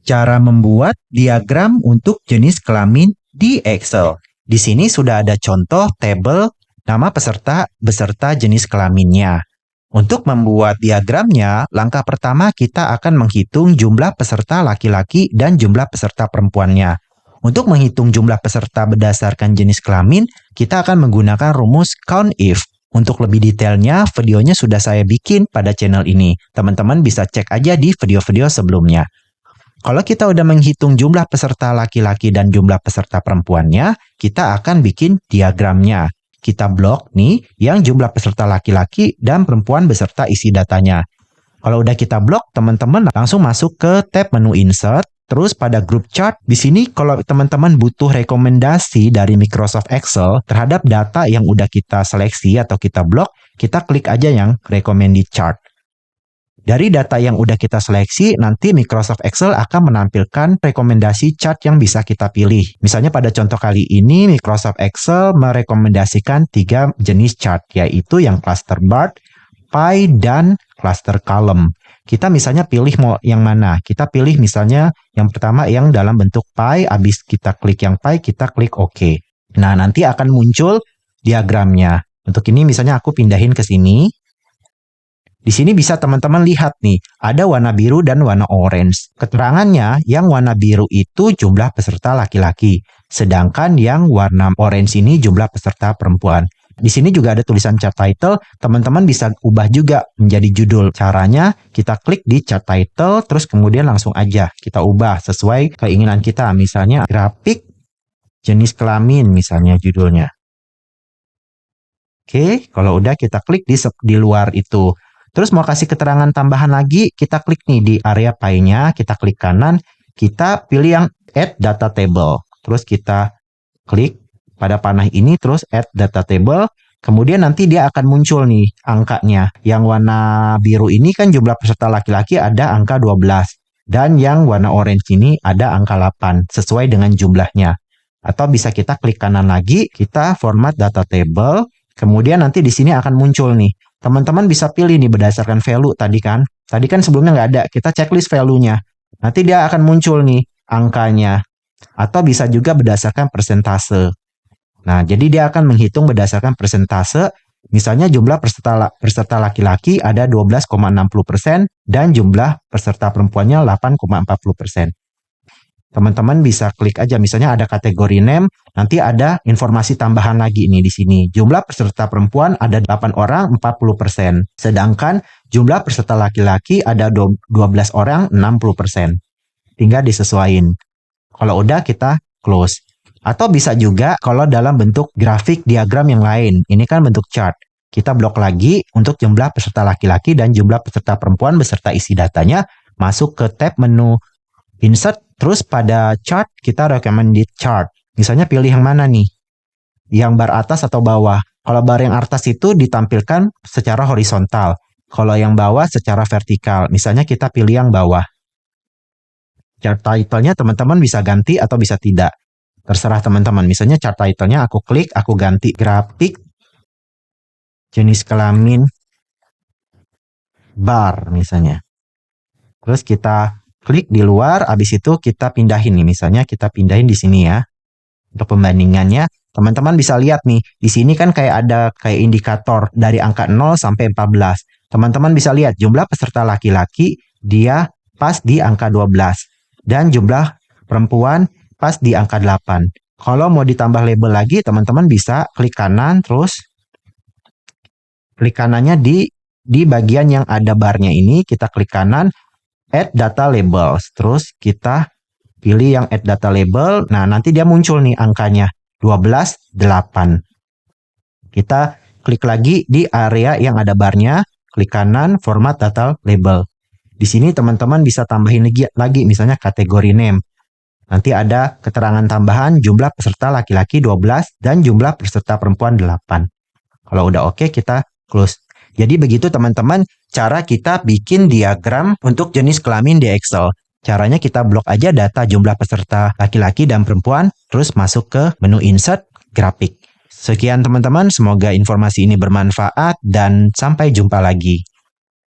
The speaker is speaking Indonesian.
Cara membuat diagram untuk jenis kelamin di Excel. Di sini sudah ada contoh tabel nama peserta beserta jenis kelaminnya. Untuk membuat diagramnya, langkah pertama kita akan menghitung jumlah peserta laki-laki dan jumlah peserta perempuannya. Untuk menghitung jumlah peserta berdasarkan jenis kelamin, kita akan menggunakan rumus COUNTIF. Untuk lebih detailnya, videonya sudah saya bikin pada channel ini. Teman-teman bisa cek aja di video-video sebelumnya. Kalau kita udah menghitung jumlah peserta laki-laki dan jumlah peserta perempuannya, kita akan bikin diagramnya. Kita blok nih yang jumlah peserta laki-laki dan perempuan beserta isi datanya. Kalau udah kita blok, teman-teman langsung masuk ke tab menu Insert. Terus pada Group Chart, di sini kalau teman-teman butuh rekomendasi dari Microsoft Excel terhadap data yang udah kita seleksi atau kita blok, kita klik aja yang Recommended Chart. Dari data yang udah kita seleksi, nanti Microsoft Excel akan menampilkan rekomendasi chart yang bisa kita pilih. Misalnya pada contoh kali ini, Microsoft Excel merekomendasikan 3 jenis chart, yaitu yang cluster bar, pie, dan cluster column. Kita misalnya pilih mau yang mana. Kita pilih misalnya yang pertama yang dalam bentuk pie, habis kita klik yang pie, kita klik OK. Nah, nanti akan muncul diagramnya. Untuk ini misalnya aku pindahin ke sini. Di sini bisa teman-teman lihat nih, ada warna biru dan warna orange. Keterangannya, yang warna biru itu jumlah peserta laki-laki, sedangkan yang warna orange ini jumlah peserta perempuan. Di sini juga ada tulisan chart title, teman-teman bisa ubah juga menjadi judul. Caranya, kita klik di chart title, terus kemudian langsung aja kita ubah sesuai keinginan kita. Misalnya, grafik jenis kelamin, misalnya judulnya. Oke, kalau udah kita klik di luar itu. Terus mau kasih keterangan tambahan lagi, kita klik nih di area pie-nya, kita klik kanan, kita pilih yang Add Data Table. Terus kita klik pada panah ini, terus Add Data Table. Kemudian nanti dia akan muncul nih angkanya. Yang warna biru ini kan jumlah peserta laki-laki ada angka 12. Dan yang warna orange ini ada angka 8, sesuai dengan jumlahnya. Atau bisa kita klik kanan lagi, kita format Data Table. Kemudian nanti di sini akan muncul nih. Teman-teman bisa pilih nih berdasarkan value tadi kan. Tadi kan sebelumnya nggak ada. Kita checklist value-nya. Nanti dia akan muncul nih angkanya. Atau bisa juga berdasarkan persentase. Nah, jadi dia akan menghitung berdasarkan persentase. Misalnya jumlah peserta laki-laki ada 12,60% dan jumlah peserta perempuannya 8,40%. Teman-teman bisa klik aja, misalnya ada kategori name, nanti ada informasi tambahan lagi nih di sini. Jumlah peserta perempuan ada 8 orang, 40%. Sedangkan jumlah peserta laki-laki ada 12 orang, 60%. Tinggal disesuaikan. Kalau udah kita close. Atau bisa juga kalau dalam bentuk grafik diagram yang lain. Ini kan bentuk chart. Kita blok lagi untuk jumlah peserta laki-laki dan jumlah peserta perempuan beserta isi datanya. Masuk ke tab menu Insert. Terus pada chart, kita recommended chart. Misalnya pilih yang mana nih? Yang bar atas atau bawah? Kalau bar yang atas itu ditampilkan secara horizontal. Kalau yang bawah secara vertikal. Misalnya kita pilih yang bawah. Chart title-nya teman-teman bisa ganti atau bisa tidak. Terserah teman-teman. Misalnya chart title-nya aku klik, aku ganti grafik jenis kelamin bar misalnya. Terus kita klik di luar, habis itu kita pindahin nih. Misalnya kita pindahin di sini ya. Untuk pembandingannya, teman-teman bisa lihat nih. Di sini kan kayak indikator dari angka 0 sampai 14. Teman-teman bisa lihat jumlah peserta laki-laki dia pas di angka 12. Dan jumlah perempuan pas di angka 8. Kalau mau ditambah label lagi, teman-teman bisa klik kanan, terus klik kanannya di bagian yang ada barnya ini, kita klik kanan, Add Data Labels. Terus kita pilih yang Add Data Label. Nah, nanti dia muncul nih angkanya 12,8. Kita klik lagi di area yang ada barnya. Klik kanan, Format Data Label. Di sini teman-teman bisa tambahin lagi misalnya kategori name. Nanti ada keterangan tambahan jumlah peserta laki-laki 12 dan jumlah peserta perempuan 8. Kalau udah oke, kita close. Jadi begitu teman-teman cara kita bikin diagram untuk jenis kelamin di Excel. Caranya kita blok aja data jumlah peserta laki-laki dan perempuan, terus masuk ke menu Insert, Grafik. Sekian teman-teman, semoga informasi ini bermanfaat dan sampai jumpa lagi.